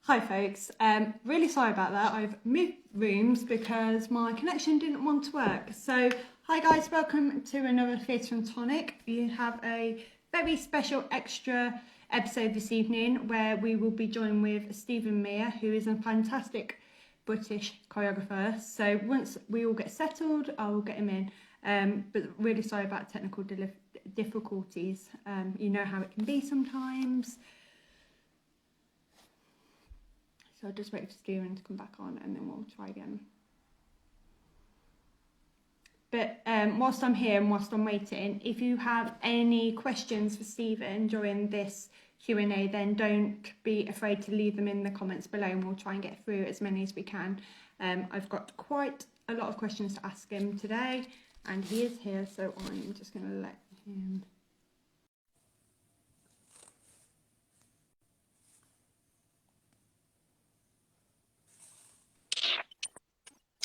Hi folks, really sorry about that. I've moved rooms because my connection didn't want to work. So, hi guys, welcome to another Theatre&Tonic. We have a very special extra episode this evening where we will be joined with Stephen Mear, who is a fantastic British choreographer. So once we all get settled, I will get him in. But really sorry about technical difficulties. You know how it can be sometimes. So I'll just wait for Stephen to come back on and then we'll try again. But whilst I'm here and whilst I'm waiting, if you have any questions for Stephen during this Q&A, then don't be afraid to leave them in the comments below and we'll try and get through as many as we can. I've got quite a lot of questions to ask him today and he is here, so I'm just going to let him...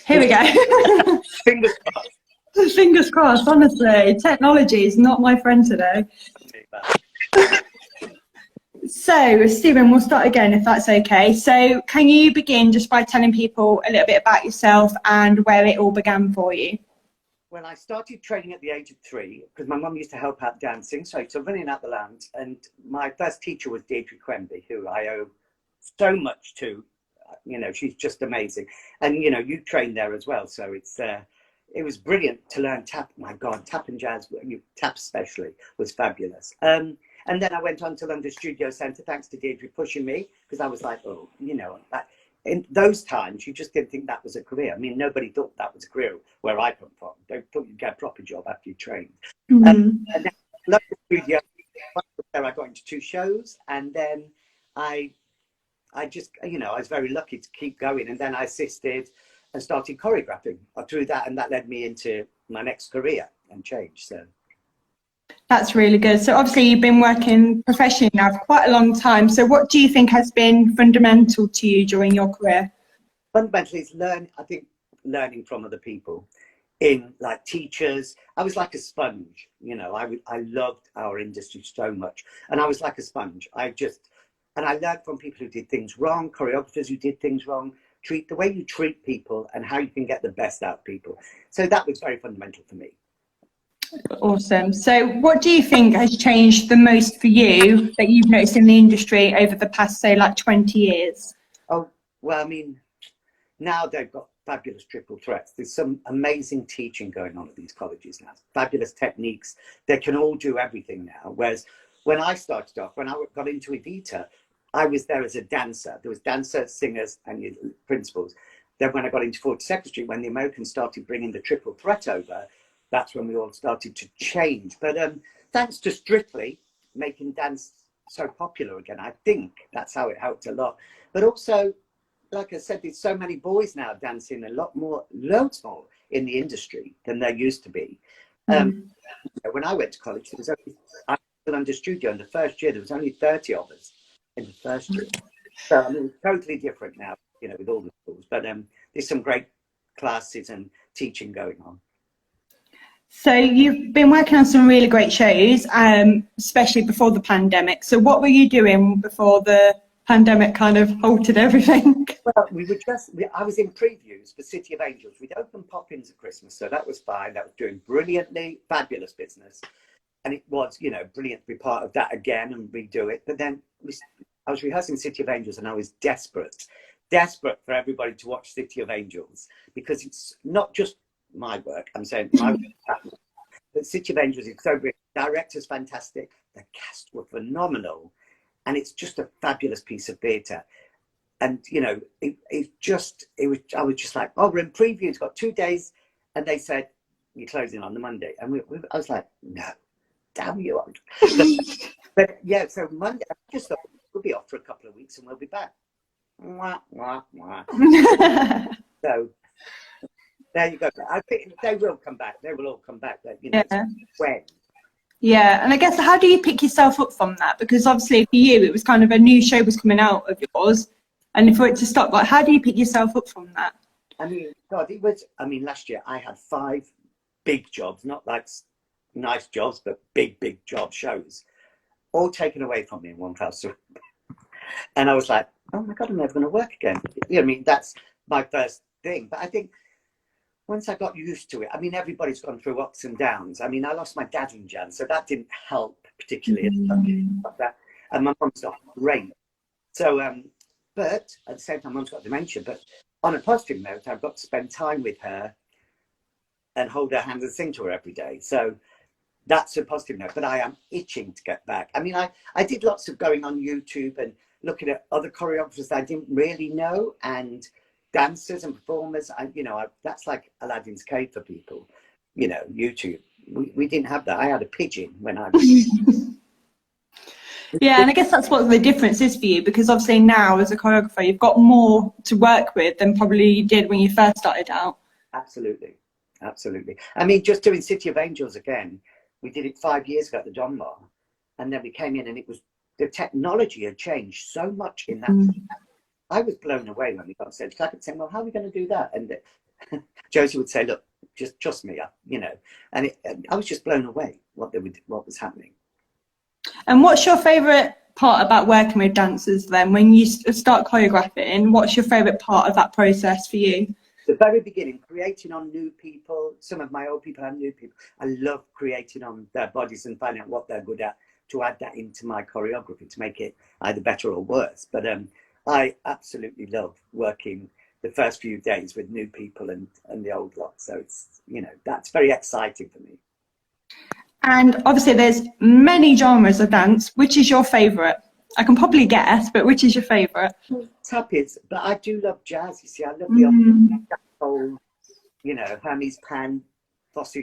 Here we go. Fingers crossed. Fingers crossed, honestly. Technology is not my friend today. So, Stephen, we'll start again if that's okay. So, can you begin just by telling people a little bit about yourself and where it all began for you? Well, I started training at the age of 3 because my mum used to help out dancing. So I was running out the land, and my first teacher was 𝗘𝗺𝗶𝗹, who I owe so much to. You know, she's just amazing. And, you know, you trained there as well. So it was brilliant to learn tap. My God, tap and jazz, tap especially, was fabulous. And then I went on to London Studio Centre, thanks to Deirdre pushing me, because I was like, oh, you know, in those times, you just didn't think that was a career. I mean, nobody thought that was a career where I come from. They thought you'd get a proper job after you trained. And then London Studio, there I got into 2 shows, and then I just, you know, I was very lucky to keep going, and then I assisted and started choreographing through that, and that led me into my next career and change. So that's really good. So obviously you've been working professionally now for quite a long time. So what do you think has been fundamental to you during your career? Fundamentally, it's learning from other people, in like teachers. I was like a sponge, you know. I loved our industry so much, and I was like a sponge. And I learned from people who did things wrong, choreographers who did things wrong, the way you treat people and how you can get the best out of people. So that was very fundamental for me. Awesome. So what do you think has changed the most for you that you've noticed in the industry over the past, say, like 20 years? Oh, well, I mean, now they've got fabulous triple threats. There's some amazing teaching going on at these colleges now, fabulous techniques. They can all do everything now. Whereas when I started off, when I got into Evita, I was there as a dancer. There was dancers, singers, and principals. Then when I got into 42nd Street, when the Americans started bringing the triple threat over, that's when we all started to change. But thanks to Strictly making dance so popular again, I think that's how it helped a lot. But also, like I said, there's so many boys now dancing loads more in the industry than there used to be. When I went to college, there was only, I was still under studio in the first year, there was only 30 of us in the first year. So I mean, totally different now, you know, with all the schools. But there's some great classes and teaching going on. So you've been working on some really great shows, especially before the pandemic. So what were you doing before the pandemic kind of halted everything? Well, I was in previews for City of Angels. We'd opened Pop-Ins at Christmas, so that was fine. That was doing brilliantly, fabulous business. And it was, you know, brilliant to be part of that again and redo it. But then I was rehearsing City of Angels and I was desperate for everybody to watch City of Angels, because it's not just my work. I'm saying my work, but City of Angels is so brilliant. The director's fantastic. The cast were phenomenal. And it's just a fabulous piece of theatre. And, you know, I was just like, oh, we're in preview. It's got 2 days. And they said, you're closing on the Monday. And I was like, no. Damn you. But yeah, so Monday, I just thought we'll be off for a couple of weeks and we'll be back. Mwah, mwah, mwah. So there you go. I think they will come back. They will all come back. But, you know, Yeah. When? Yeah, and I guess how do you pick yourself up from that? Because obviously for you, it was kind of a new show was coming out of yours, and for it to stop, like, how do you pick yourself up from that? I mean, God, last year I had 5 big jobs, not like nice jobs, but big job shows, all taken away from me in one fell swoop. And I was like, oh my God, I'm never going to work again. You know, I mean, that's my first thing. But I think once I got used to it, I mean, everybody's gone through ups and downs. I mean, I lost my dad in jazz, so that didn't help particularly. Like that. And my mum's not great. So, but at the same time, mum's got dementia. But on a positive note, I've got to spend time with her and hold her hand and sing to her every day. So that's a positive note. But I am itching to get back. I mean, I did lots of going on YouTube and looking at other choreographers I didn't really know, and dancers and performers. That's like Aladdin's cave for people. You know, YouTube. We didn't have that. I had a pigeon when I was. Yeah, and I guess that's what the difference is for you, because obviously now as a choreographer, you've got more to work with than probably you did when you first started out. Absolutely. Absolutely. I mean, just doing City of Angels again, we did it 5 years ago at the 𝗘𝗺, and then we came in and it was, the technology had changed so much in that. I was blown away when we got on stage. I kept saying, well, how are we going to do that? And Josie would say, look, just trust me, you know. And I was just blown away what was happening. And what's your favourite part about working with dancers then? When you start choreographing, what's your favourite part of that process for you? The very beginning, creating on new people, some of my old people and new people. I love creating on their bodies and finding out what they're good at, to add that into my choreography to make it either better or worse. But I absolutely love working the first few days with new people and the old lot. So it's, you know, that's very exciting for me. And obviously there's many genres of dance. Which is your favourite? I can probably guess, but which is your favourite? Tap is, but I do love jazz. You see, I love the old, you know, Hermes Pan, Fosse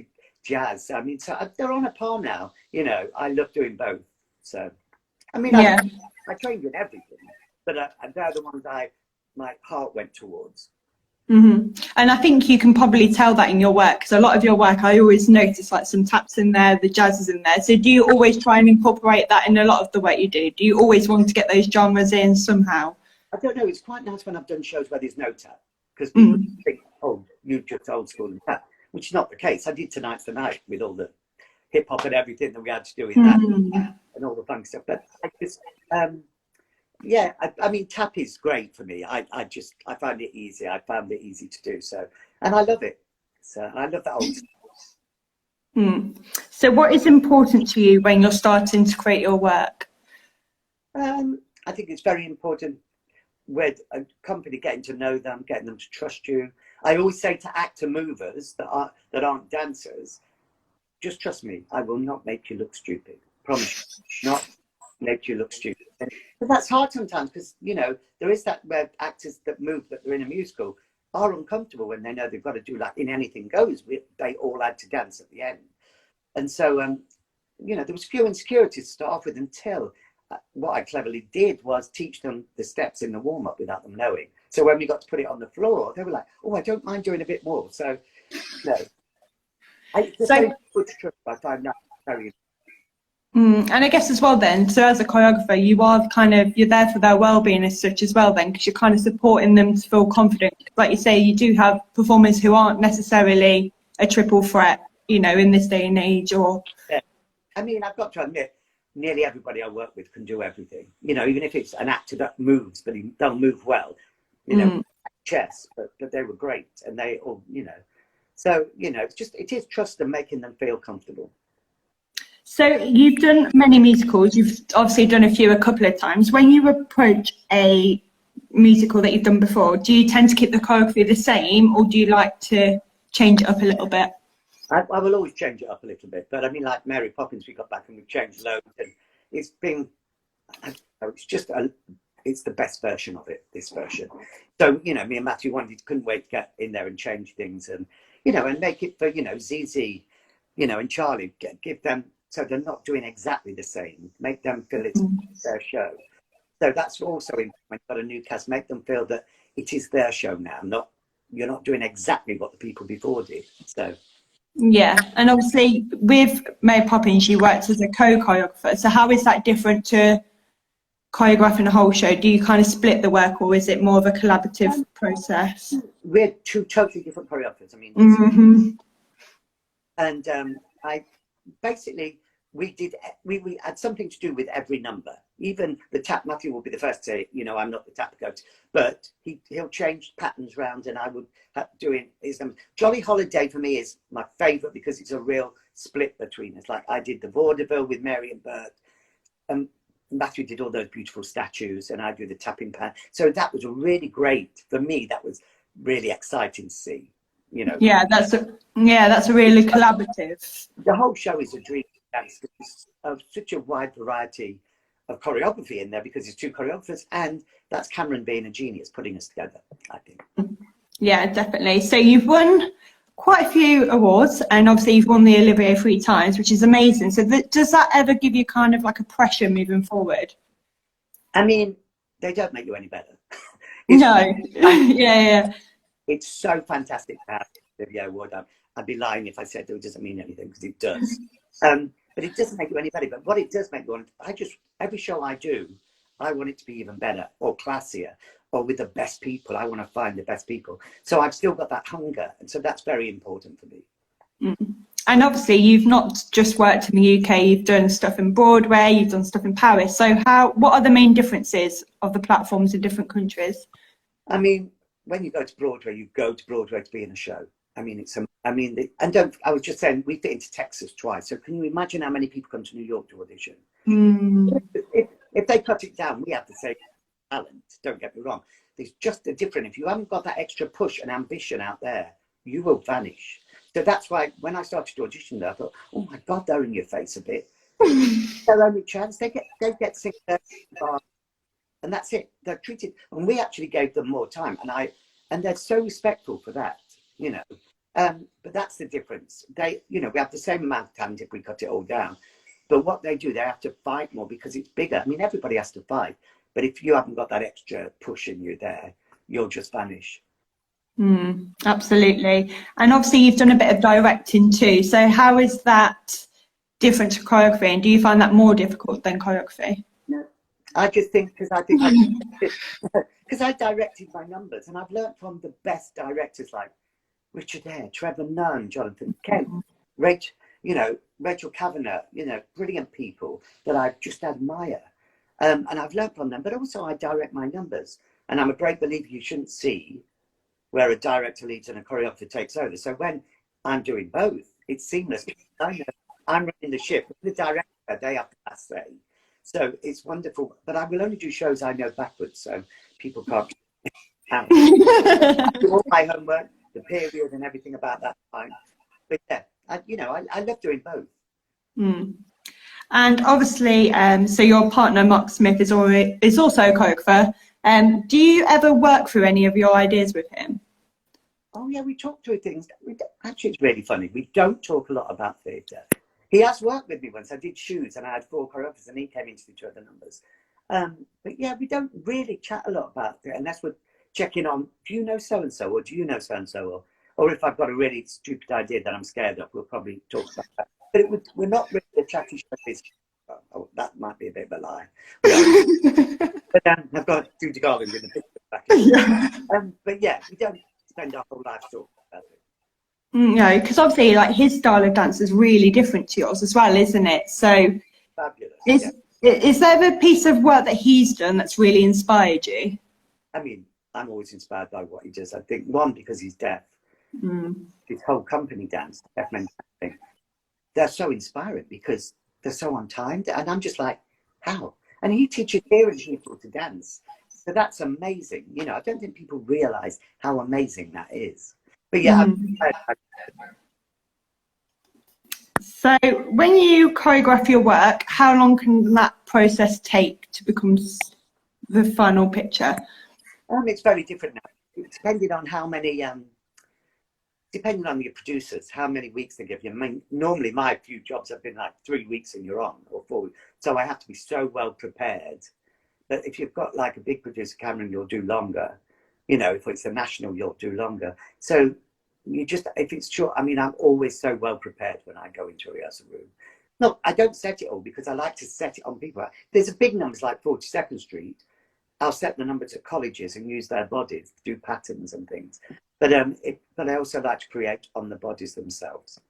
jazz. I mean, so they're on a par now. You know, I love doing both. So, I mean, I trained in everything, but they're the ones my heart went towards. And I think you can probably tell that in your work, because a lot of your work, I always notice like some taps in there, the jazz is in there. So do you always try and incorporate that in a lot of the work you do? Do you always want to get those genres in somehow? I don't know. It's quite nice when I've done shows where there's no tap, because people think, oh, you're just old school and tap, which is not the case. I did Tonight's the Night with all the hip hop and everything that we had to do in that and all the fun stuff. But I just, yeah, I mean, tap is great for me. I find it easy. I found it easy to do so, and I love it. So I love that old stuff. So what is important to you when you're starting to create your work? I think it's very important with a company, getting to know them, getting them to trust you. I always say to actor movers that aren't dancers, just trust me. I will not make you look stupid. Promise you, not make you look stupid. But that's hard sometimes, because, you know, there is that where actors that move, that they're in a musical, are uncomfortable when they know they've got to do, like in Anything Goes, they all had to dance at the end. And so, you know, there was few insecurities to start off with, until what I cleverly did was teach them the steps in the warm-up without them knowing. So when we got to put it on the floor, they were like, oh, I don't mind doing a bit more. So, no. I find that very and I guess as well then, so as a choreographer, you're there for their well-being as such as well then, because you're kind of supporting them to feel confident. Like you say, you do have performers who aren't necessarily a triple threat, you know, in this day and age. Or yeah. I mean, I've got to admit, nearly everybody I work with can do everything. You know, even if it's an actor that moves, but they'll move well. You know, chess, but they were great, and they all, you know. So, you know, it is trust and making them feel comfortable. So you've done many musicals. You've obviously done a couple of times. When you approach a musical that you've done before, do you tend to keep the choreography the same, or do you like to change it up a little bit? I will always change it up a little bit, but I mean, like Mary Poppins, we got back and we've changed loads, and it's been, it's the best version of it, this version. So, you know, me and Matthew couldn't wait to get in there and change things, and, you know, and make it for, you know, ZZ, you know, and Charlie, give them, so they're not doing exactly the same, make them feel it's their show. So that's also when you've got a new cast, make them feel that it is their show now, you're not doing exactly what the people before did. So. Yeah, and obviously with Mary Poppins, you worked as a co-choreographer. So how is that different to choreographing a whole show? Do you kind of split the work, or is it more of a collaborative process? We're two totally different choreographers. I mean, and I basically we had something to do with every number. Even the tap, Matthew will be the first to say, you know, I'm not the tap coach, but he'll change patterns round, and I would have doing his Jolly Holiday for me is my favourite because it's a real split between us. Like I did the vaudeville with Mary and Bert, and Matthew did all those beautiful statues, and I do the tapping pan. So that was really great for me. That was really exciting to see. You know. Yeah, that's a really collaborative. The whole show is a dream dance. There's such a wide variety of choreography in there because it's two choreographers, and that's Cameron being a genius putting us together, I think. Yeah, definitely. So you've won quite a few awards, and obviously you've won the Olivier 3 times, which is amazing. So does that ever give you kind of like a pressure moving forward? I mean, they don't make you any better. No. Yeah. It's so fantastic to have the Olivier Award. I'd be lying if I said it doesn't mean anything, because it does. But it doesn't make you any better. But what it does make you want, every show I do, I want it to be even better or classier or with the best people. I want to find the best people. So I've still got that hunger. And so that's very important for me. Mm. And obviously you've not just worked in the UK, you've done stuff in Broadway, you've done stuff in Paris. So what are the main differences of the platforms in different countries? I mean, when you go to Broadway, you go to Broadway to be in a show. I mean, I was just saying, we've been to Texas twice. So can you imagine how many people come to New York to audition? Mm. If they cut it down, we have the same talent, don't get me wrong. There's just a different, if you haven't got that extra push and ambition out there, you will vanish. So that's why when I started to audition there, I thought, oh my God, they're in your face a bit. Their only chance, they get sick, and that's it. They're treated, and we actually gave them more time, and they're so respectful for that, you know. But that's the difference. They, you know, we have the same amount of talent if we cut it all down. But what they do, they have to fight more because it's bigger. I mean, everybody has to fight. But if you haven't got that extra push in you there, you'll just vanish. Absolutely. And obviously you've done a bit of directing too. So how is that different to choreography? And do you find that more difficult than choreography? No, I just think because I directed my numbers, and I've learned from the best directors like Richard Eyre, Trevor Nunn, Jonathan Kent, Rachel Kavanagh, you know, brilliant people that I just admire. And I've learned from them, but also I direct my numbers. And I'm a great believer you shouldn't see where a director leads and a choreographer takes over. So when I'm doing both, it's seamless. I know I'm running the ship. The director, they have the last say. So it's wonderful. But I will only do shows I know backwards, so people can't I do all my homework, the period and everything about that time. But yeah, I love doing both. And obviously, so your partner Mark Smith is also a choreographer. Do you ever work through any of your ideas with him? Oh yeah, we talk through things. Actually, it's really funny. We don't talk a lot about theatre. He has worked with me once. I did shoes and I had 4 choreographers and he came in to do 2 other numbers. But yeah, we don't really chat a lot about it unless we're checking on, do you know so-and-so or do you know so-and-so? Or if I've got a really stupid idea that I'm scared of, we'll probably talk about that. But we're not really a chatty show. Oh, that might be a bit of a lie. But I've got Judy Garland in the picture back. But yeah, we don't spend our whole life talking about it. No, because obviously, like his style of dance is really different to yours as well, isn't it? So, fabulous. Is there a piece of work that he's done that's really inspired you? I mean, I'm always inspired by what he does. I think one, because he's deaf. His whole company dance, deaf men dancing, they're so inspiring because they're so on time, and I'm just like, how? And he teaches hearing people to dance, so that's amazing. You know, I don't think people realise how amazing that is. But yeah. So when you choreograph your work, how long can that process take to become the final picture? It's very different now, depending on how many. Depending on your producers, how many weeks they give you. I mean, normally my few jobs have been like 3 weeks and you're on, or 4 weeks. So I have to be so well prepared that if you've got like a big producer, Cameron, you'll do longer. You know, if it's a national, you'll do longer. So you just, if it's short, I mean, I'm always so well prepared when I go into a rehearsal room. No, I don't set it all because I like to set it on people. There's a big numbers like 42nd Street. I'll set the numbers at colleges and use their bodies to do patterns and things. But I also like to create on the bodies themselves.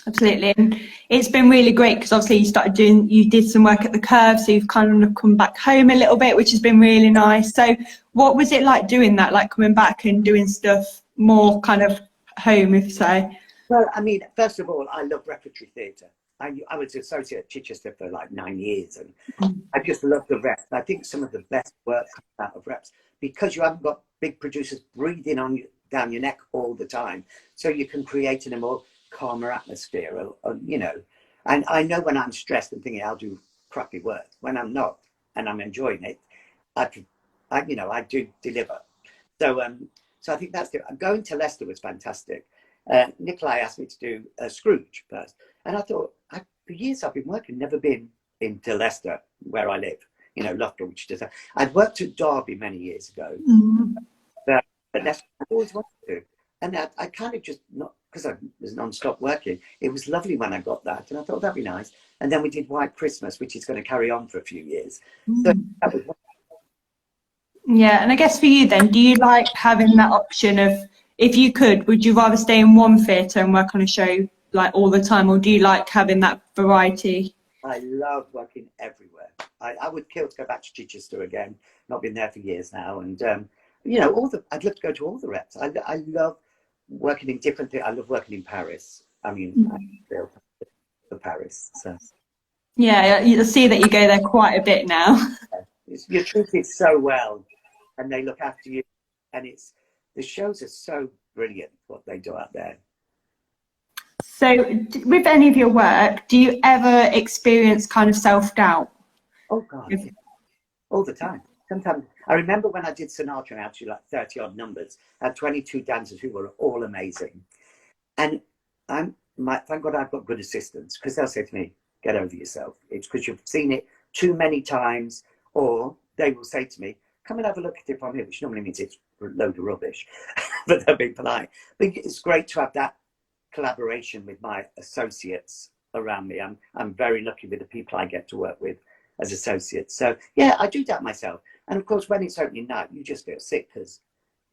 Absolutely. And it's been really great because obviously you did some work at the Curve, so you've kind of come back home a little bit, which has been really nice. So what was it like doing that, like coming back and doing stuff more kind of home, if so? Well, I mean, first of all, I love repertory theatre. I was associate at Chichester for like 9 years, and I just love the reps. I think some of the best work comes out of reps because you haven't got big producers breathing on you down your neck all the time, so you can create in a more calmer atmosphere. You know, and I know when I'm stressed and thinking I'll do crappy work. When I'm not and I'm enjoying it, I do deliver. So so I think that's it. Going to Leicester was fantastic. Nikolai asked me to do Scrooge first, and I thought, for years I've been working, never been into Leicester where I live, you know, Loughborough, which is. I'd worked at Derby many years ago, but Leicester I always wanted to, and I kind of just not because I was non-stop working. It was lovely when I got that, and I thought that'd be nice. And then we did White Christmas, which is going to carry on for a few years. So that was. Yeah, and I guess for you then, do you like having that option of, if you could, would you rather stay in one theatre and work on a show like all the time, or do you like having that variety? I love working everywhere. I would kill to go back to Chichester again. Not been there for years now, and you know, I'd love to go to all the reps. I love working in different things. I love working in Paris. I mean, I built for Paris, so. Yeah, you see that you go there quite a bit now. You're treated so well, and they look after you, and the shows are so brilliant what they do out there. So with any of your work, do you ever experience kind of self-doubt? Oh God, yeah. All the time. Sometimes I remember when I did Sinatra, and actually like 30 odd numbers, I had 22 dancers who were all amazing, and thank God I've got good assistants, because they'll say to me, "Get over yourself. It's because you've seen it too many times." Or they will say to me, "Come and have a look at it from here," which normally means it's a load of rubbish, but they're being polite. But it's great to have that collaboration with my associates around me. I'm very lucky with the people I get to work with as associates. So yeah, I do that myself. And of course, when it's opening night, you just feel sick because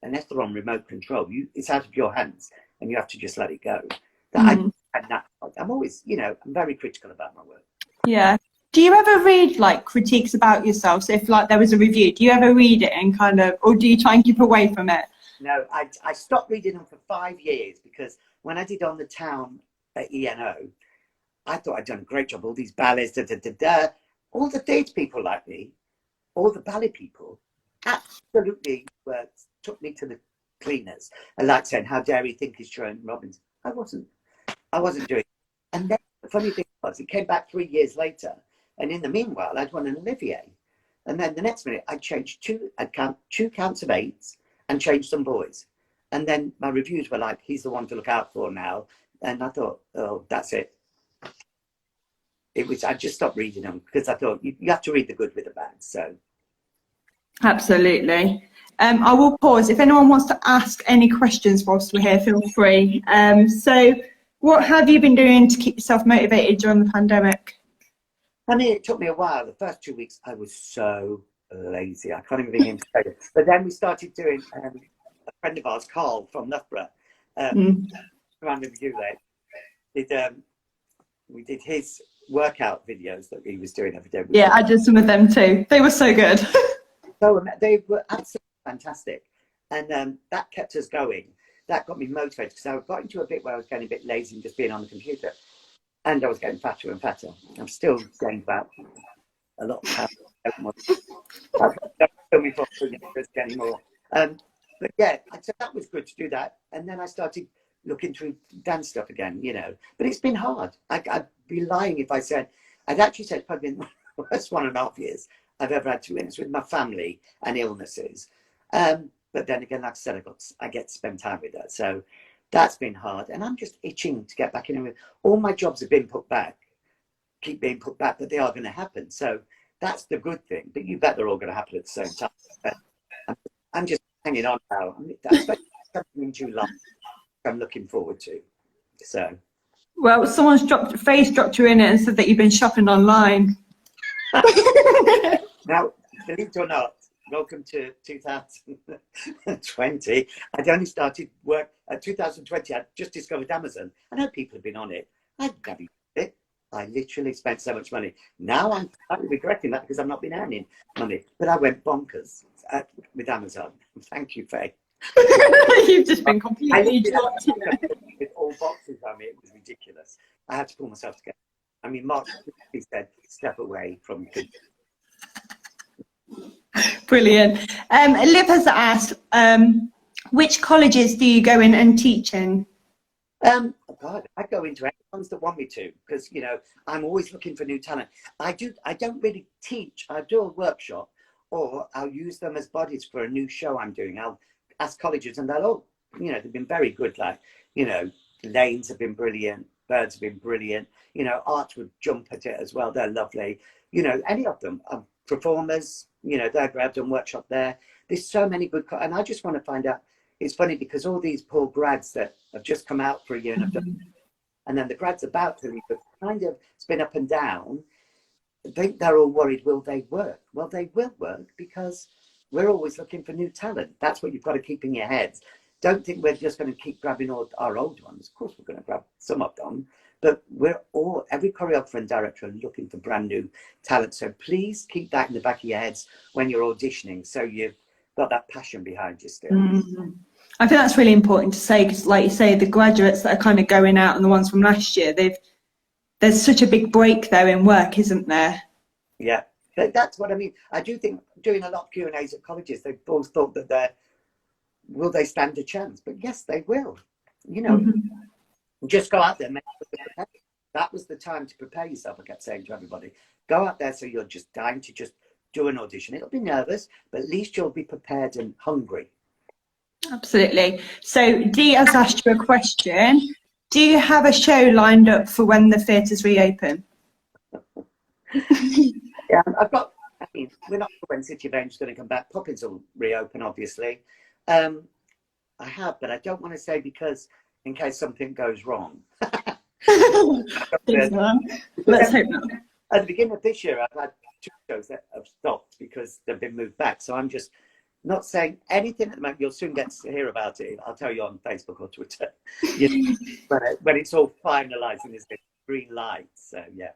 unless they're on remote control, it's out of your hands and you have to just let it go. I'm always, you know, I'm very critical about my work. Yeah. Do you ever read like critiques about yourself? So if like there was a review, do you ever read it and kind of, or do you try and keep away from it? No, I stopped reading them for 5 years because when I did On the Town at ENO, I thought I'd done a great job. All these ballets, all the theatre people like me, all the ballet people, absolutely took me to the cleaners and like saying, "How dare he think he's Jerome Robbins?" I wasn't doing it. And then the funny thing was, it came back 3 years later, and in the meanwhile, I'd won an Olivier. And then the next minute, I'd count 2 counts of 8s and changed some boys. And then my reviews were like, "He's the one to look out for now." And I thought, oh, that's it. I just stopped reading them because I thought you have to read the good with the bad. So. Absolutely. I will pause. If anyone wants to ask any questions whilst we're here, feel free. So what have you been doing to keep yourself motivated during the pandemic? I mean, it took me a while. The first 2 weeks, I was so lazy. I can't even begin to tell you. But then we started doing, a friend of ours, Carl from Loughborough, around the review there, we did his workout videos that he was doing every day. Yeah, I did some of them too. They were so good. So they were absolutely fantastic. And that kept us going. That got me motivated because I got into a bit where I was getting a bit lazy and just being on the computer. And I was getting fatter and fatter. I'm still gained about a lot of pounds. Don't kill me for anymore. But yeah, so that was good to do that. And then I started looking through dance stuff again, you know. But it's been hard. I'd be lying if I said, I'd actually said probably in the worst 1.5 years I've ever had to witness with my family and illnesses. But then again, like I said, I get to spend time with her. So that's been hard. And I'm just itching to get back in with all my jobs have been put back, keep being put back, but they are going to happen. So that's the good thing. But you bet they're all going to happen at the same time. But I'm just hanging on now. That's something in July I'm looking forward to. So. Well, someone's dropped you in it and said that you've been shopping online. Now, believe it or not, welcome to 2020. I'd only started work at 2020. I just discovered Amazon. I know people have been on it, I'd never used it. I literally spent so much money. Now I'm regretting that because I've not been earning money. But I went bonkers with Amazon. Thank you, Faye. You've just been I completely literally dropped. with all boxes on me. It was ridiculous. I had to pull myself together. I mean, Mark said, step away from the. Brilliant. Liv has asked, which colleges do you go in and teach in? Oh God, I go into any ones that want me to, because you know I'm always looking for new talent. I don't really teach. I do a workshop, or I'll use them as bodies for a new show I'm doing. I'll ask colleges, and they'll you know, they've been very good. Like, you know, Lanes have been brilliant. Birds have been brilliant. You know, Arts would jump at it as well. They're lovely. You know, any of them. Performers, you know, they're great. I've done workshop there. There's so many good, and I just want to find out. It's funny because all these poor grads that have just come out for a year and have done, and then the grads about to leave, but kind of it's been up and down. I think they're all worried, will they work? Well, they will work because we're always looking for new talent. That's what you've got to keep in your heads. Don't think we're just going to keep grabbing all our old ones. Of course, we're going to grab some of them, but every choreographer and director are looking for brand new talent. So please keep that in the back of your heads when you're auditioning, so you've got that passion behind you still. Mm-hmm. I think that's really important to say, because like you say, the graduates that are kind of going out and the ones from last year, there's such a big break there in work, isn't there? Yeah, that's what I mean. I do think doing a lot of Q&As at colleges, they've always thought that will they stand a chance? But yes, they will. You know, just go out there. That was the time to prepare yourself, I kept saying to everybody. Go out there so you're just dying to just do an audition. It'll be nervous, but at least you'll be prepared and hungry. Absolutely. So Dee has asked you a question. Do you have a show lined up for when the theatres reopen? Yeah, I mean, we're not sure when City of Angels is going to come back. Poppins will reopen, obviously. I have, but I don't want to say because in case something goes wrong. Let's hope not. At the beginning of this year, I've had 2 shows that have stopped because they've been moved back. So I'm just not saying anything at the moment. You'll soon get to hear about it. I'll tell you on Facebook or Twitter. You know, when it's all finalised and there's a green light. So yeah.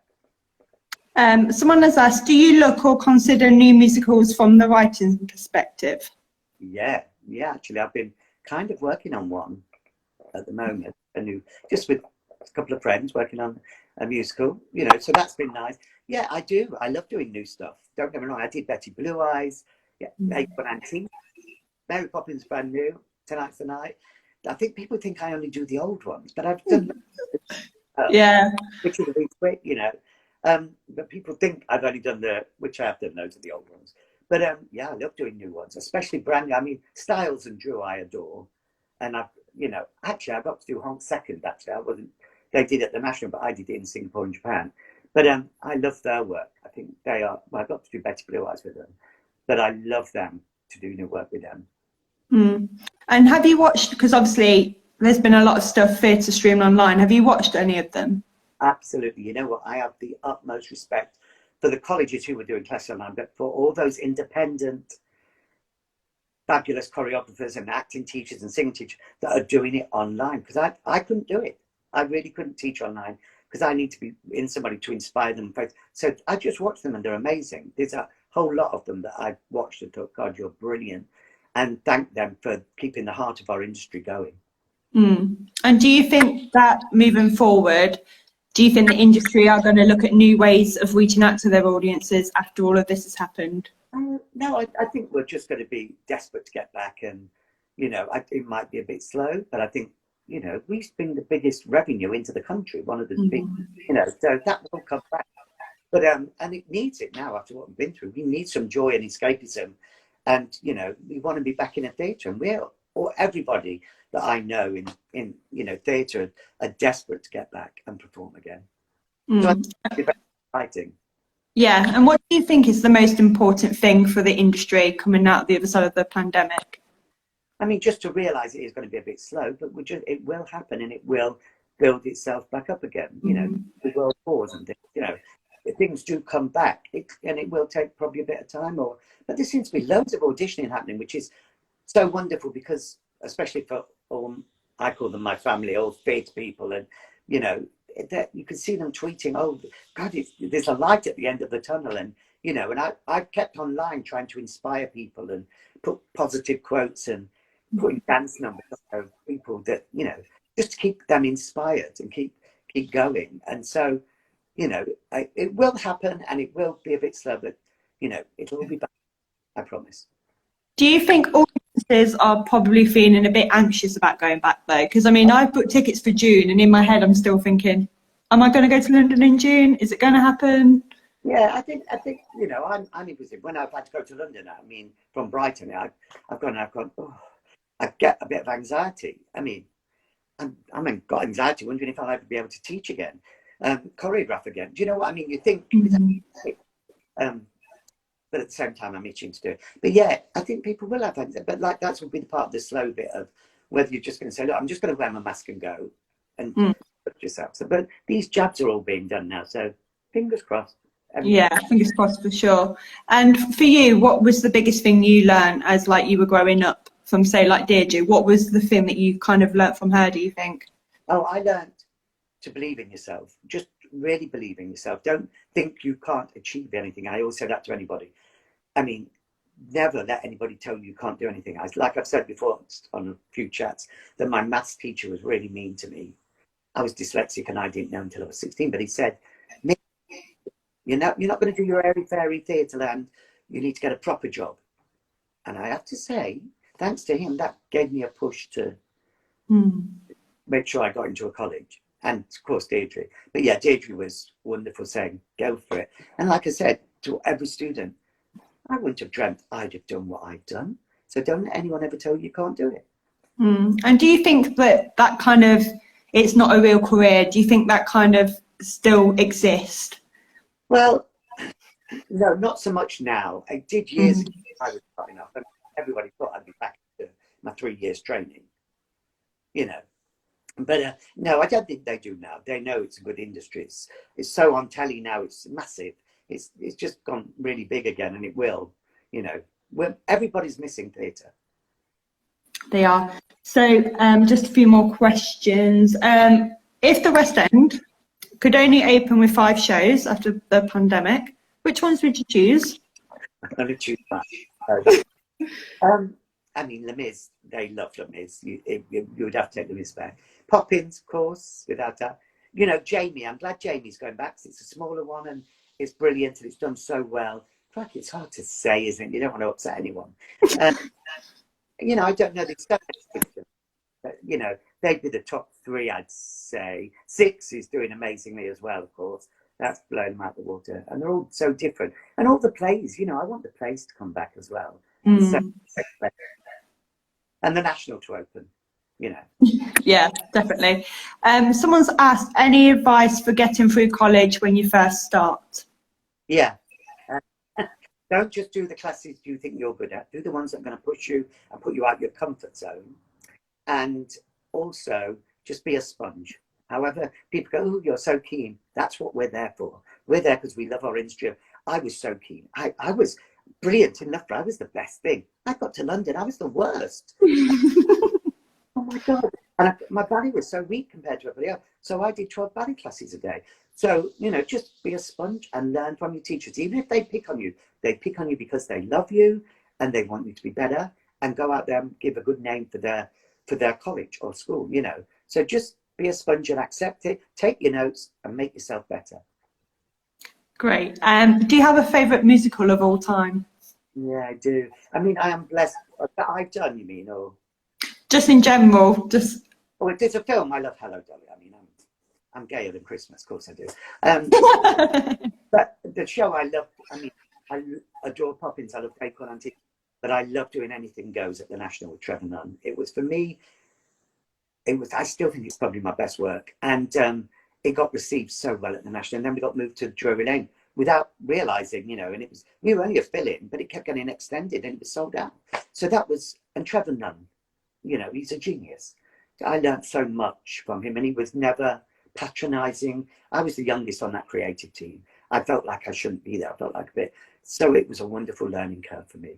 Someone has asked, do you look or consider new musicals from the writing perspective? Yeah, actually, I've been kind of working on one at the moment, just with a couple of friends working on a musical, you know, so that's been nice. Yeah, I do. I love doing new stuff. Don't get me wrong. I did Betty Blue Eyes, Antique, Mary Poppins brand new, Tonight's the Night. I think people think I only do the old ones, but I've done yeah, which is really quick, you know. But people think I've only done which I have done loads of the old ones. But yeah, I love doing new ones, especially brand new. I mean, Styles and Drew I adore. And you know, actually I got to do Honk second, actually. They did it at the National, but I did it in Singapore and Japan. But I love their work. I think they are, well, I got to do Betty Blue Eyes with them. But I love them to do new work with them. And have you watched, because obviously there's been a lot of stuff theatre streamed online, have you watched any of them? Absolutely. You know what? I have the utmost respect for the colleges who were doing classes online, but for all those independent, fabulous choreographers and acting teachers and singing teachers that are doing it online. Because I couldn't do it. I really couldn't teach online because I need to be in somebody to inspire them. So I just watch them and they're amazing. There's a whole lot of them that I've watched and thought, God, you're brilliant. And thank them for keeping the heart of our industry going. And do you think that moving forward, do you think the industry are going to look at new ways of reaching out to their audiences after all of this has happened? No, I think we're just going to be desperate to get back, and you know, it might be a bit slow, but I think, you know, we bring the biggest revenue into the country, one of the big, you know, so that will come back. But and it needs it now after what we've been through. We need some joy and escapism, and you know, we want to be back in a theatre, and everybody that I know in you know theatre are desperate to get back and perform again. So it's very exciting. Yeah, and what do you think is the most important thing for the industry coming out the other side of the pandemic? I mean, just to realise it is going to be a bit slow, but it will happen and it will build itself back up again. You know, the world wars and things, you know, things do come back, and it will take probably a bit of time. But there seems to be loads of auditioning happening, which is so wonderful because, especially for all, I call them my family, all theatre people, and you know, that you can see them tweeting, oh God, there's a light at the end of the tunnel. And, you know, and I kept online trying to inspire people and put positive quotes and putting dance numbers of people that, you know, just to keep them inspired and keep going. And so, you know, it will happen, and it will be a bit slow, but, you know, it'll all be back, I promise. Do you think audiences are probably feeling a bit anxious about going back though? Because I mean, I've booked tickets for June, and in my head I'm still thinking, am I going to go to London in June? Is it going to happen? Yeah, I think you know, I'm interested. When I've had to go to London, I mean, from Brighton, I've gone, oh, I get a bit of anxiety. I mean, I'm got anxiety wondering if I'll ever be able to teach again, choreograph again. Do you know what I mean? You think, but at the same time, I'm itching to do it. But yeah, I think people will have anxiety. But like, that's will be the part of the slow bit of whether you're just going to say, look, I'm just going to wear my mask and go and put yourself. So, but these jabs are all being done now, so fingers crossed. Yeah, fingers crossed for sure. And for you, what was the biggest thing you learned as like you were growing up from, say, like 𝗘𝗺? What was the thing that you kind of learnt from her, do you think? Oh, I learned to believe in yourself. Just really believe in yourself. Don't think you can't achieve anything. I always say that to anybody. I mean, never let anybody tell you can't do anything. Like I've said before on a few chats, that my maths teacher was really mean to me. I was dyslexic and I didn't know until I was 16, but he said, you're not going to do your airy-fairy theatre land. You need to get a proper job. And I have to say, thanks to him, that gave me a push to make sure I got into a college. And of course, 𝗘𝗺. But yeah, 𝗘𝗺 was wonderful, saying, go for it. And like I said to every student, I wouldn't have dreamt I'd have done what I've done. So don't let anyone ever tell you can't do it. And do you think that kind of, it's not a real career? Do you think that kind of still exists? Well, no, not so much now. I did years ago. I was starting off, and everybody thought I'd be back to my 3 years training, you know. But no, I don't think they do now. They know it's a good industry. It's so on telly now. It's massive. It's just gone really big again, and it will, you know. Everybody's missing theatre. They are. So just a few more questions. If the West End could only open with 5 shows after the pandemic, which ones would you choose? I'm going to choose that. I mean, Les Mis, they love Les Mis. You would have to take Les Mis back. Poppins, of course, without that. You know, Jamie, I'm glad Jamie's going back, because it's a smaller one and it's brilliant and it's done so well. Like, it's hard to say, isn't it? You don't want to upset anyone. You know, I don't know the exact, but, you know, they'd be the top 3, I'd say. 6 is doing amazingly as well, of course. That's blown them out the water. And they're all so different. And all the plays, you know, I want the plays to come back as well. So, and the National to open, you know. Yeah, definitely. Someone's asked, any advice for getting through college when you first start? Yeah. Don't just do the classes you think you're good at. Do the ones that are going to push you and put you out your comfort zone. And also, just be a sponge. However, people go, oh, you're so keen. That's what we're there for. We're there because we love our industry. I was so keen. I was brilliant in Loughborough. I was the best thing. I got to London. I was the worst. Oh, my God. And my body was so weak compared to everybody else. So I did 12 ballet classes a day. So, you know, just be a sponge and learn from your teachers. Even if they pick on you, they pick on you because they love you and they want you to be better, and go out there and give a good name for their college or school, you know. So just be a sponge and accept it, take your notes and make yourself better. Great. Do you have a favourite musical of all time? Yeah, I do. I mean, I am blessed. That I've done, you mean, or? Just in general, just... Oh, it's a film. I love Hello, Dolly. I mean, I'm gayer than Christmas, of course I do. But the show I love, I mean, I adore Poppins, I love Acorn Antique, but I love doing Anything Goes at the National with Trevor Nunn. It was, for me, I still think it's probably my best work. And it got received so well at the National. And then we got moved to Drury Lane without realising, you know, and we were only a fill-in, but it kept getting extended and it was sold out. So that was, and Trevor Nunn, you know, he's a genius. I learned so much from him, and he was never patronising. I was the youngest on that creative team. I felt like I shouldn't be there. I felt like a bit. So it was a wonderful learning curve for me.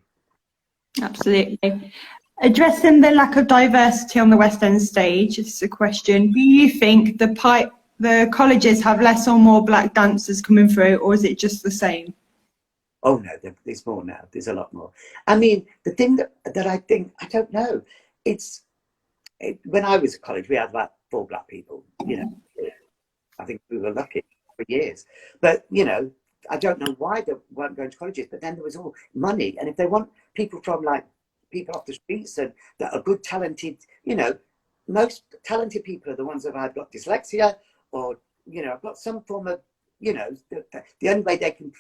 Absolutely. Addressing the lack of diversity on the West End stage, this is a question. Do you think the the colleges have less or more black dancers coming through, or is it just the same? Oh no, there's more now. There's a lot more. I mean, the thing that I think, I don't know, when I was at college, we had about 4 black people. You know, I think we were lucky for years. But you know, I don't know why they weren't going to colleges. But then there was all money, and if they want people from like people off the streets and that are good, talented, you know, most talented people are the ones that have got dyslexia or you know, got some form of, you know, the only way they can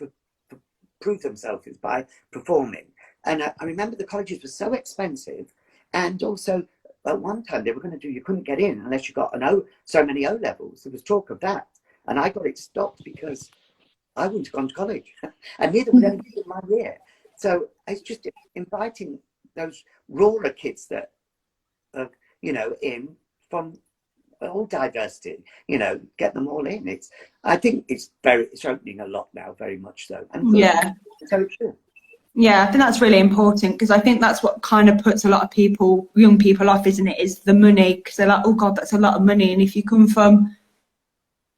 prove themselves is by performing. And I remember the colleges were so expensive, and also at one time they were going to do, you couldn't get in unless you got so many O levels. There was talk of that, and I got it stopped because I wouldn't have gone to college, and neither would anybody in my year. So it's just inviting those rawer kids that are, you know, in from all diversity, you know, get them all in. I think it's opening a lot now, very much so. And yeah, so true. Yeah, I think that's really important, because I think that's what kind of puts a lot of young people off, isn't it? Is the money, because they're like, oh God, that's a lot of money. And if you come from...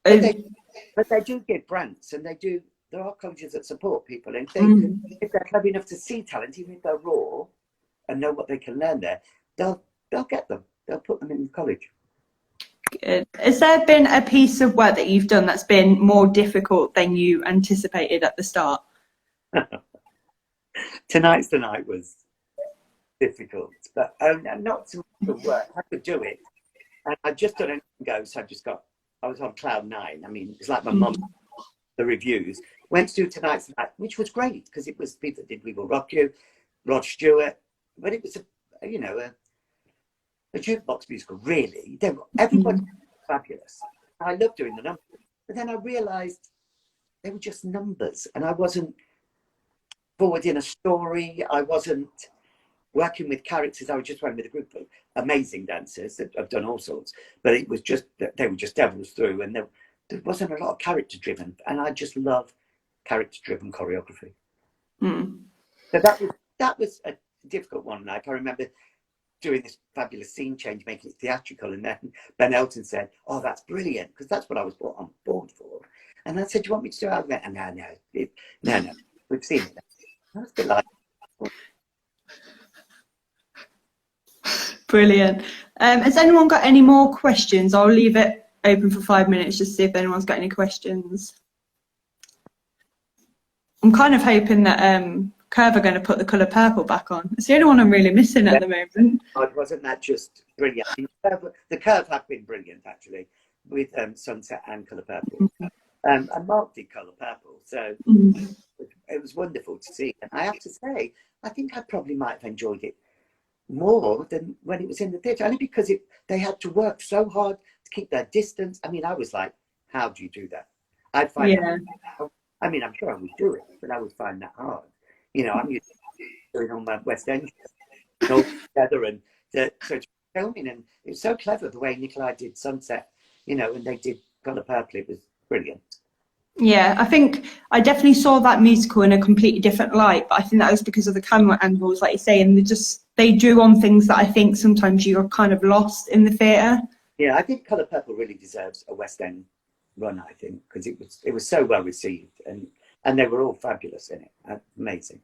But they do give grants, and there are colleges that support people. And if they're clever enough to see talent, even if they're raw and know what they can learn there, they'll get them. They'll put them in college. Good. Has there been a piece of work that you've done that's been more difficult than you anticipated at the start? Tonight's the Night was difficult, but not so much the work. I could do it, and I just done anything go. So I was on cloud 9. I mean, it's like my mum. The reviews went to do Tonight's the Night, which was great because it was people that did We Will Rock You, Rod Stewart, but it was a jukebox musical. Really, everybody was fabulous. I loved doing the numbers, but then I realised they were just numbers, and I wasn't forwarding a story. I wasn't working with characters. I was just working with a group of amazing dancers that have done all sorts, but it was just that they were just devils through, and there wasn't a lot of character driven, and I just love character driven choreography. So that was a difficult one. Like, I remember doing this fabulous scene change, making it theatrical, and then Ben Elton said, oh, that's brilliant, because that's what I was brought on board for. And I said, do you want me to do it? And no, we've seen it. That was a bit like... Brilliant. Has anyone got any more questions? I'll leave it open for 5 minutes just to see if anyone's got any questions. I'm kind of hoping that 𝗘𝗺 are going to put the colour purple back on. It's the only one I'm really missing at the moment. Wasn't that just brilliant? The 𝗘𝗺 have been brilliant, actually, with Sunset and Colour Purple. And Mark did Colour Purple, so it was wonderful to see. And I have to say, I think I probably might have enjoyed it more than when it was in the theatre, only because they had to work so hard to keep their distance. I mean, I was like, how do you do that? I'd find I mean, I'm sure I would do it, but I would find that hard. You know, I'm used to doing all my West End all together, and so filming, and it was so clever the way Nikolai did Sunset, you know, and they did Colour Purple. It was brilliant. Yeah, I think I definitely saw that musical in a completely different light, but I think that was because of the camera angles, like you say, and they drew on things that I think sometimes you're kind of lost in the theatre. Yeah, I think Colour Purple really deserves a West End run, I think, because it was so well received, and they were all fabulous in it. Amazing.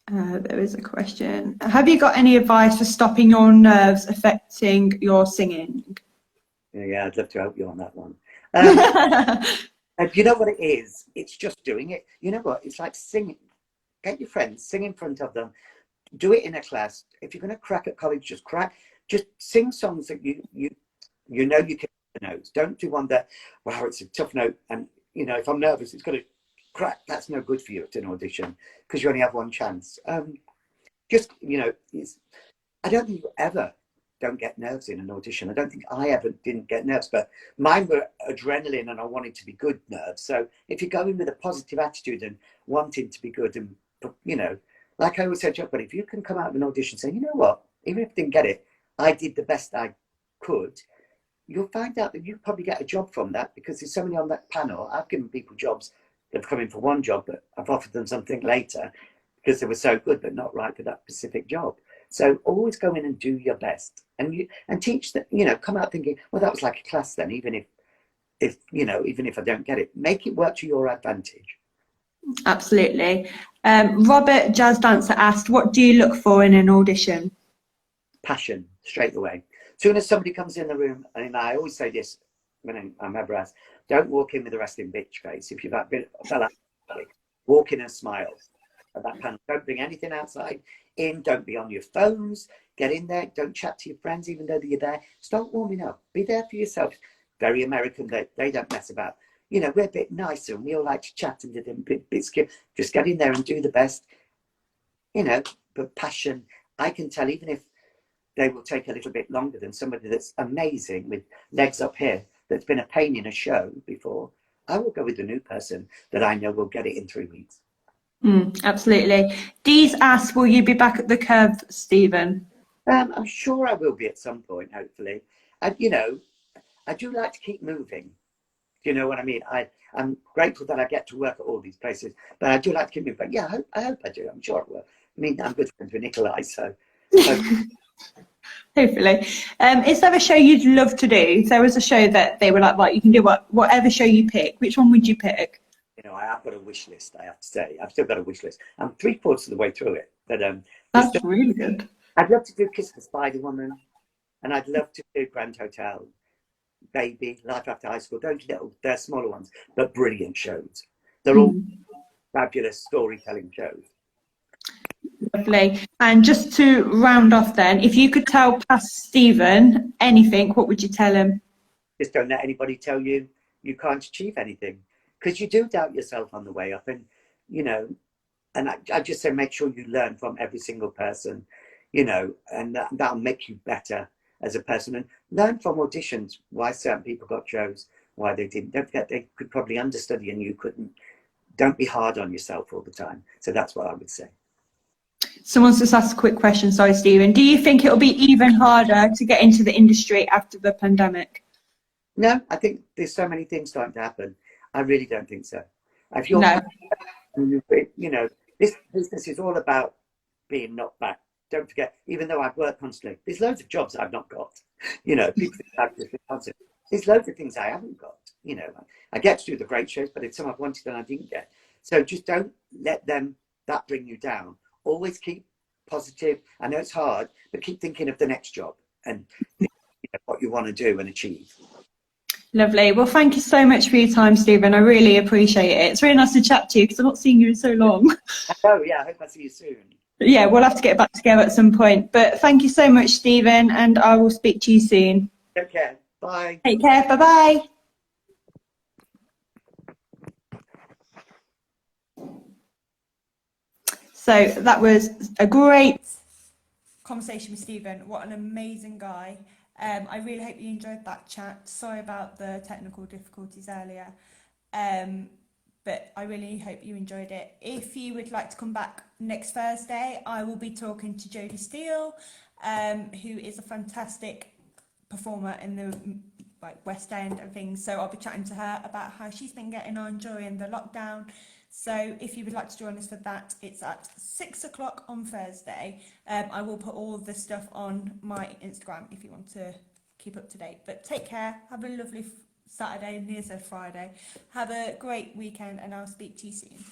There is a question. Have you got any advice for stopping your nerves affecting your singing? Yeah, I'd love to help you on that one. You know what it is? It's just doing it. You know what? It's like singing. Get your friends, sing in front of them. Do it in a class. If you're going to crack at college, just crack. Just sing songs that you know you can hit the notes. Don't do one that, wow, it's a tough note, and you know, if I'm nervous, it's going to crack. That's no good for you at an audition, because you only have one chance. Just, you know, I don't think you ever don't get nerves in an audition. I don't think I ever didn't get nerves, but mine were adrenaline, and I wanted to be good nerves. So if you're going with a positive attitude and wanting to be good, and you know, like I always said, but if you can come out of an audition saying, you know what, even if I didn't get it, I did the best I could, you'll find out that you probably get a job from that, because there's so many on that panel. I've given people jobs that have come in for one job, but I've offered them something later because they were so good but not right for that specific job. So always go in and do your best, and teach that, you know, come out thinking, well, that was like a class then, even if you know, even if I don't get it, make it work to your advantage. Absolutely. Robert Jazz Dancer asked, what do you look for in an audition? Passion, straight away. As soon as somebody comes in the room, and I always say this when I'm ever asked, don't walk in with a resting bitch face. If you've been fell out, walk in and smile at that panel. Don't bring anything outside in. Don't be on your phones. Get in there. Don't chat to your friends, even though you're there. Start warming up. Be there for yourself. Very American. They don't mess about. You know, we're a bit nicer and we all like to chat and do bits. Just get in there and do the best. You know, but passion. I can tell, even if they will take a little bit longer than somebody that's amazing with legs up here, that's been a pain in a show before, I will go with the new person that I know will get it in 3 weeks. Absolutely. Dee's asked, will you be back at the Curve, Stephen? I'm sure I will be at some point, hopefully. And, you know, I do like to keep moving. Do you know what I mean? I'm grateful that I get to work at all these places, but I do like to keep moving. But yeah, I hope I do. I'm sure I will. I mean, I'm good friends with Nikolai, so. Hopefully. Is there a show you'd love to do? If there was a show that they were like, right, you can do whatever show you pick, which one would you pick? You know, I've got a wish list, I have to say. I've still got a wish list. I'm 3/4 of the way through it. But That's really good. I'd love to do Kiss the Spider Woman, and I'd love to do Grand Hotel, Baby, Life After High School. They're smaller ones, but brilliant shows. They're all fabulous storytelling shows. Lovely. And just to round off then, if you could tell past Stephen anything, what would you tell him? Just don't let anybody tell you you can't achieve anything, because you do doubt yourself on the way up. And, you know, and I just say make sure you learn from every single person, you know, and that'll make you better as a person. And learn from auditions why certain people got shows, why they didn't. Don't forget they could probably understudy and you couldn't. Don't be hard on yourself all the time. So that's what I would say. Someone's just asked a quick question, sorry, Stephen. Do you think it'll be even harder to get into the industry after the pandemic? No, I think there's so many things starting to happen. I really don't think so. If you're, No. you know, this business is all about being knocked back. Don't forget, even though I've worked constantly, there's loads of jobs I've not got. You know, people think I've just been constant. There's loads of things I haven't got. You know, I get to do the great shows, but it's some I've wanted and I didn't get. So just don't let that bring you down. Always keep positive. I know it's hard, but keep thinking of the next job and what you want to do and achieve. Lovely. Well, thank you so much for your time, Stephen. I really appreciate it. It's really nice to chat to you because I've not seen you in so long. Oh, yeah, I hope I see you soon. Yeah, we'll have to get back together at some point. But thank you so much, Stephen, and I will speak to you soon. Take care. Bye. Take care. Bye-bye. So that was a great conversation with Stephen. What an amazing guy. I really hope you enjoyed that chat. Sorry about the technical difficulties earlier. But I really hope you enjoyed it. If you would like to come back next Thursday, I will be talking to Jodie Steele, who is a fantastic performer in the West End and things. So I'll be chatting to her about how she's been getting on during the lockdown. So if you would like to join us for that, it's at 6 o'clock on Thursday. I will put all the stuff on my Instagram if you want to keep up to date. But take care. Have a lovely Saturday, near Friday. Have a great weekend and I'll speak to you soon.